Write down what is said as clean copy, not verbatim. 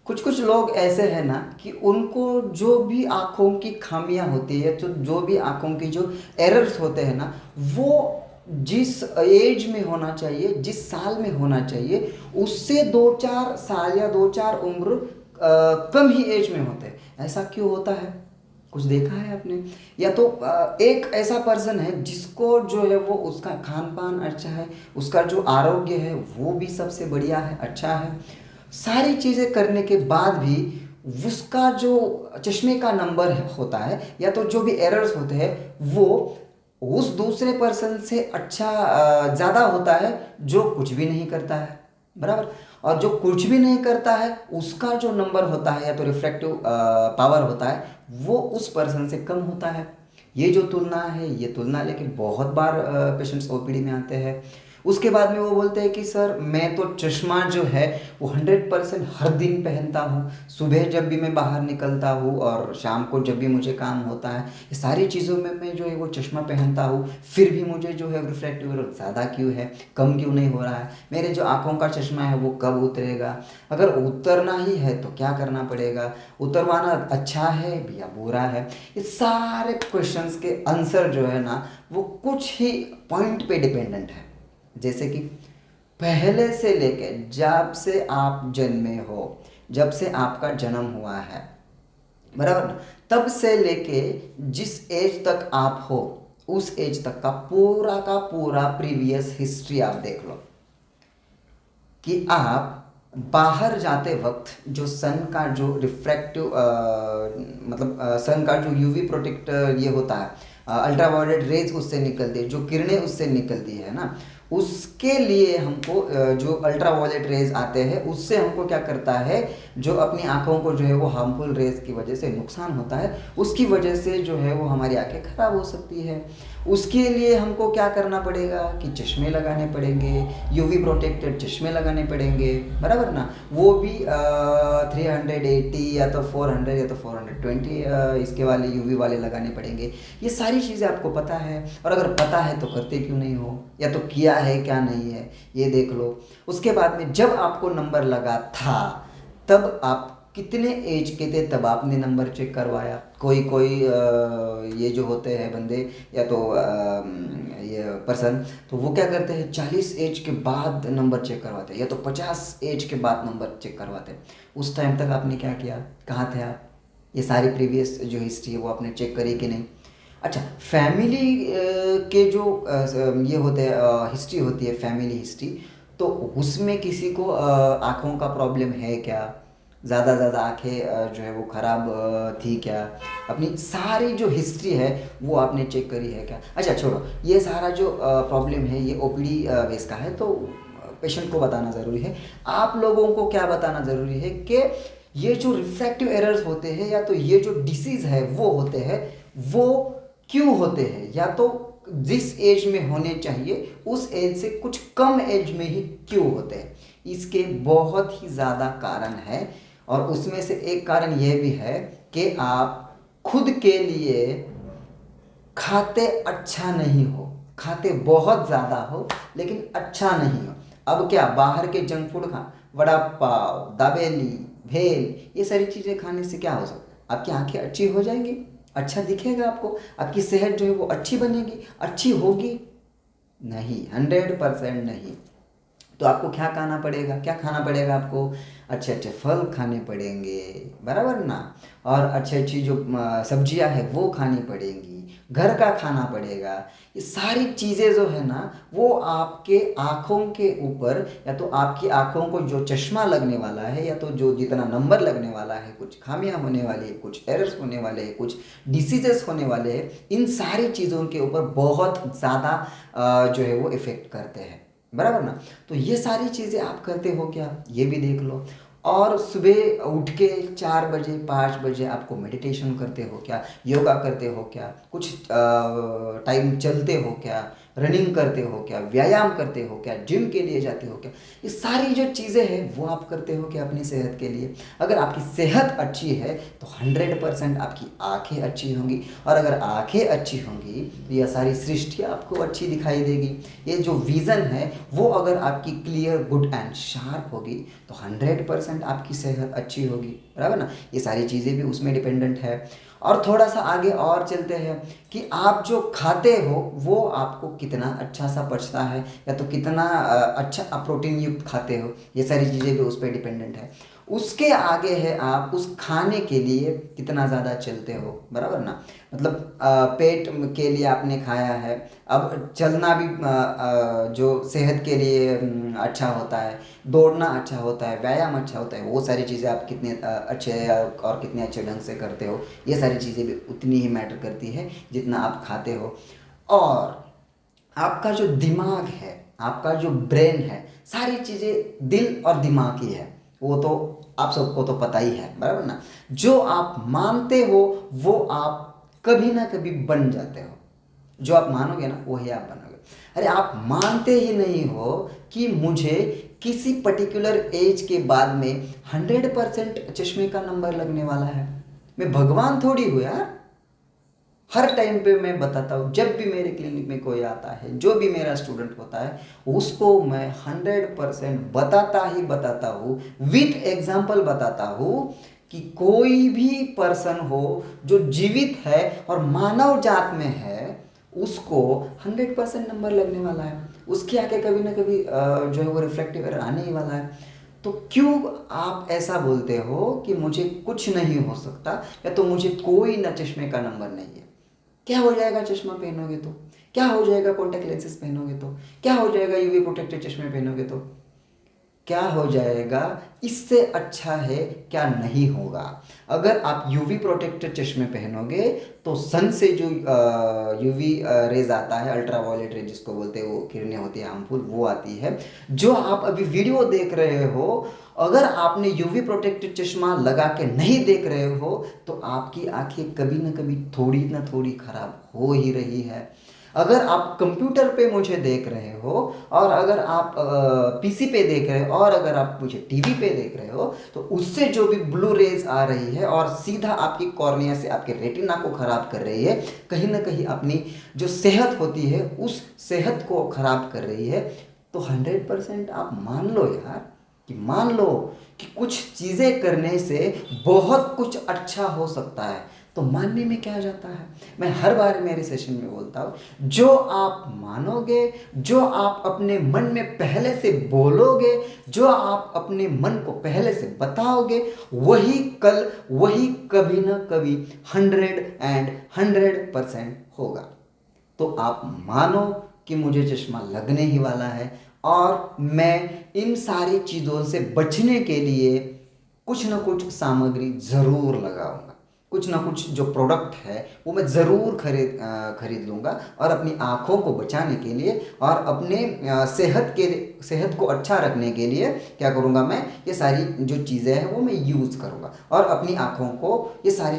कुछ कुछ लोग ऐसे हैं ना कि उनको जो भी आँखों की खामियाँ होती है, तो जो भी आँखों की जो एरर्स होते हैं ना, वो जिस एज में होना चाहिए, जिस साल में होना चाहिए, उससे 2-4 साल या 2-4 उम्र कम ही एज में होते हैं। ऐसा क्यों होता है? कुछ देखा है आपने? या तो एक ऐसा पर्सन है जिसको जो है वो उसका खान पान अच्छा है, उसका जो आरोग्य है वो भी सबसे बढ़िया है, अच्छा है, सारी चीज़ें करने के बाद भी उसका जो चश्मे का नंबर होता है या तो जो भी एरर्स होते हैं वो उस दूसरे पर्सन से अच्छा ज़्यादा होता है जो कुछ भी नहीं करता है, बराबर। और जो कुछ भी नहीं करता है उसका जो नंबर होता है या तो रिफ्रैक्टिव पावर होता है वो उस पर्सन से कम होता है। ये जो तुलना है, ये तुलना लेके बहुत बार पेशेंट्स ओपीडी में आते हैं। उसके बाद में वो बोलते हैं कि सर मैं तो चश्मा जो है वो 100% हर दिन पहनता हूँ, सुबह जब भी मैं बाहर निकलता हूँ और शाम को जब भी मुझे काम होता है, ये सारी चीज़ों में मैं जो है वो चश्मा पहनता हूँ, फिर भी मुझे जो है रिफ्रैक्टिव एरर ज़्यादा क्यों है, कम क्यों नहीं हो रहा है, मेरे जो आँखों का चश्मा है वो कब उतरेगा, अगर उतरना ही है तो क्या करना पड़ेगा, उतरवाना अच्छा है या बुरा है। ये सारे क्वेश्चंस के आंसर जो है ना वो कुछ ही पॉइंट पे डिपेंडेंट है। जैसे कि पहले से लेके जब से आप जन्मे हो, जब से आपका जन्म हुआ है, बराबर ना, तब से लेके जिस एज तक आप हो उस एज तक का पूरा प्रीवियस हिस्ट्री आप देख लो कि आप बाहर जाते वक्त जो सन का जो रिफ्रैक्टिव मतलब सन का जो यूवी प्रोटेक्टर ये होता है, अल्ट्रावायलेट रेज उससे निकलती है, जो किरणें उससे निकलती है ना, उसके लिए हमको जो अल्ट्रावायलेट रेज आते हैं उससे हमको क्या करता है, जो अपनी आँखों को जो है वो हार्मफुल रेज की वजह से नुकसान होता है, उसकी वजह से जो है वो हमारी आँखें खराब हो सकती है। उसके लिए हमको क्या करना पड़ेगा कि चश्मे लगाने पड़ेंगे, यूवी प्रोटेक्टेड चश्मे लगाने पड़ेंगे, बराबर ना, वो भी 380 या तो 400 या तो 420 इसके वाले यूवी वाले लगाने पड़ेंगे। ये सारी चीज़ें आपको पता है, और अगर पता है तो करते क्यों नहीं हो, या तो किया है क्या नहीं है ये देख लो। उसके बाद में जब आपको नंबर लगा था तब आप कितने एज के थे तब आपने नंबर चेक करवाया? कोई कोई ये जो होते हैं बंदे या तो ये पर्सन, तो वो क्या करते हैं 40 एज के बाद नंबर चेक करवाते हैं या तो 50 एज के बाद नंबर चेक करवाते हैं। उस टाइम तक आपने क्या किया, कहाँ थे आप? ये सारी प्रीवियस जो हिस्ट्री है वो आपने चेक करी कि नहीं? अच्छा, फैमिली के जो ये होते हैं हिस्ट्री होती है फैमिली हिस्ट्री, तो उसमें किसी को आँखों का प्रॉब्लम है क्या, ज़्यादा ज़्यादा आँखें जो है वो ख़राब थी क्या, अपनी सारी जो हिस्ट्री है वो आपने चेक करी है क्या? अच्छा छोड़ो, ये सारा जो प्रॉब्लम है ये ओपीडी बेस का है, तो पेशेंट को बताना ज़रूरी है। आप लोगों को क्या बताना ज़रूरी है कि ये जो रिफ्रैक्टिव एरर्स होते हैं या तो ये जो डिसीज़ है वो होते हैं, वो क्यों होते हैं, या तो जिस एज में होने चाहिए उस एज से कुछ कम एज में ही क्यों होते हैं। इसके बहुत ही ज़्यादा कारण है, और उसमें से एक कारण यह भी है कि आप खुद के लिए खाते अच्छा नहीं हो, खाते बहुत ज़्यादा हो लेकिन अच्छा नहीं हो। अब क्या बाहर के जंक फूड खा, वड़ा पाव, दाबेली, भेल, ये सारी चीज़ें खाने से क्या हो सकता है, आपकी आंखें अच्छी हो जाएंगी, अच्छा दिखेगा आपको, आपकी सेहत जो है वो अच्छी बनेगी, अच्छी होगी? नहीं, 100% नहीं। तो आपको क्या खाना पड़ेगा, क्या खाना पड़ेगा आपको? अच्छे अच्छे फल खाने पड़ेंगे, बराबर ना, और अच्छी अच्छी जो सब्जियां है वो खानी पड़ेंगी, घर का खाना पड़ेगा। ये सारी चीज़ें जो है ना वो आपके आँखों के ऊपर, या तो आपकी आँखों को जो चश्मा लगने वाला है या तो जो जितना नंबर लगने वाला है, कुछ खामियां होने वाली है, कुछ एरर्स होने वाले हैं, कुछ डिसीजेस होने वाले हैं, इन सारी चीज़ों के ऊपर बहुत ज़्यादा जो है वो इफ़ेक्ट करते हैं, बराबर ना। तो ये सारी चीज़ें आप करते हो क्या, ये भी देख लो। और सुबह उठ के 4 बजे 5 बजे आपको मेडिटेशन करते हो क्या, योगा करते हो क्या, कुछ टाइम चलते हो क्या, रनिंग करते हो क्या, व्यायाम करते हो क्या, जिम के लिए जाते हो क्या, ये सारी जो चीज़ें हैं वो आप करते हो क्या अपनी सेहत के लिए। अगर आपकी सेहत अच्छी है तो 100% आपकी आंखें अच्छी होंगी, और अगर आंखें अच्छी होंगी तो यह सारी सृष्टि आपको अच्छी दिखाई देगी। ये जो विज़न है वो अगर आपकी क्लियर, गुड एंड शार्प होगी तो 100% आपकी सेहत अच्छी होगी, बराबर ना। ये सारी चीज़ें भी उसमें डिपेंडेंट है। और थोड़ा सा आगे और चलते हैं कि आप जो खाते हो वो आपको कितना अच्छा सा पचता है, या तो कितना अच्छा आप प्रोटीन युक्त खाते हो, ये सारी चीज़ें भी उस पर डिपेंडेंट है। उसके आगे है आप उस खाने के लिए कितना ज़्यादा चलते हो, बराबर ना। मतलब पेट के लिए आपने खाया है, अब चलना भी जो सेहत के लिए अच्छा होता है, दौड़ना अच्छा होता है, व्यायाम अच्छा होता है, वो सारी चीज़ें आप कितने अच्छे और कितने अच्छे ढंग से करते हो, ये सारी चीज़ें भी उतनी ही मैटर करती है जितना आप खाते हो। और आपका जो दिमाग है, आपका जो ब्रेन है, सारी चीज़ें दिल और दिमाग ही है, वो तो आप सबको तो पता ही है, बराबर ना। जो आप मानते हो वो आप कभी ना कभी बन जाते हो, जो आप मानोगे ना वही आप बनोगे। अरे आप मानते ही नहीं हो कि मुझे किसी पर्टिकुलर एज के बाद में 100% चश्मे का नंबर लगने वाला है। मैं भगवान थोड़ी हूँ यार। हर टाइम पे मैं बताता हूँ, जब भी मेरे क्लिनिक में कोई आता है, जो भी मेरा स्टूडेंट होता है, उसको मैं 100% बताता ही बताता हूँ, विथ एग्जाम्पल बताता हूँ कि कोई भी पर्सन हो जो जीवित है और मानव जात में है, उसको 100% नंबर लगने वाला है। उसके आगे कभी ना कभी जो है वो रिफ्लेक्टिव एरर आने ही वाला है। तो क्यों आप ऐसा बोलते हो कि मुझे कुछ नहीं हो सकता, या तो मुझे कोई ना चश्मे का नंबर नहीं है। क्या हो जाएगा चश्मा पहनोगे तो, क्या हो जाएगा कॉन्टैक्ट लेंसेज पहनोगे तो, क्या हो जाएगा यूवी प्रोटेक्टेड चश्मे पहनोगे तो, क्या हो जाएगा। इससे अच्छा है क्या नहीं होगा। अगर आप यूवी प्रोटेक्टेड चश्मे पहनोगे तो सन से जो यूवी रेज आता है, अल्ट्रावायलेट रेज जिसको बोलते हैं, वो किरणें होती है हार्मफुल, वो आती है। जो आप अभी वीडियो देख रहे हो, अगर आपने यूवी प्रोटेक्टेड चश्मा लगा के नहीं देख रहे हो तो आपकी आंखें कभी ना कभी थोड़ी ना थोड़ी खराब हो ही रही है। अगर आप कंप्यूटर पे मुझे देख रहे हो, और अगर आप पीसी पे देख रहे हो, और अगर आप मुझे टीवी पे देख रहे हो, तो उससे जो भी ब्लू रेज आ रही है और सीधा आपकी कॉर्निया से आपके रेटिना को खराब कर रही है, कहीं ना कहीं अपनी जो सेहत होती है उस सेहत को खराब कर रही है। तो 100% आप मान लो यार, कि मान लो कि कुछ चीज़ें करने से बहुत कुछ अच्छा हो सकता है, तो मानने में क्या जाता है। मैं हर बार मेरे सेशन में बोलता हूँ, जो आप मानोगे, जो आप अपने मन में पहले से बोलोगे, जो आप अपने मन को पहले से बताओगे, वही कल, वही कभी ना कभी 100% होगा। तो आप मानो कि मुझे चश्मा लगने ही वाला है, और मैं इन सारी चीज़ों से बचने के लिए कुछ ना कुछ सामग्री ज़रूर लगाऊंगा, कुछ ना कुछ जो प्रोडक्ट है वो मैं ज़रूर खरीद लूँगा, और अपनी आँखों को बचाने के लिए और अपने सेहत को अच्छा रखने के लिए क्या करूँगा, मैं ये सारी जो चीज़ें हैं वो मैं यूज़ करूँगा, और अपनी आँखों को ये सारी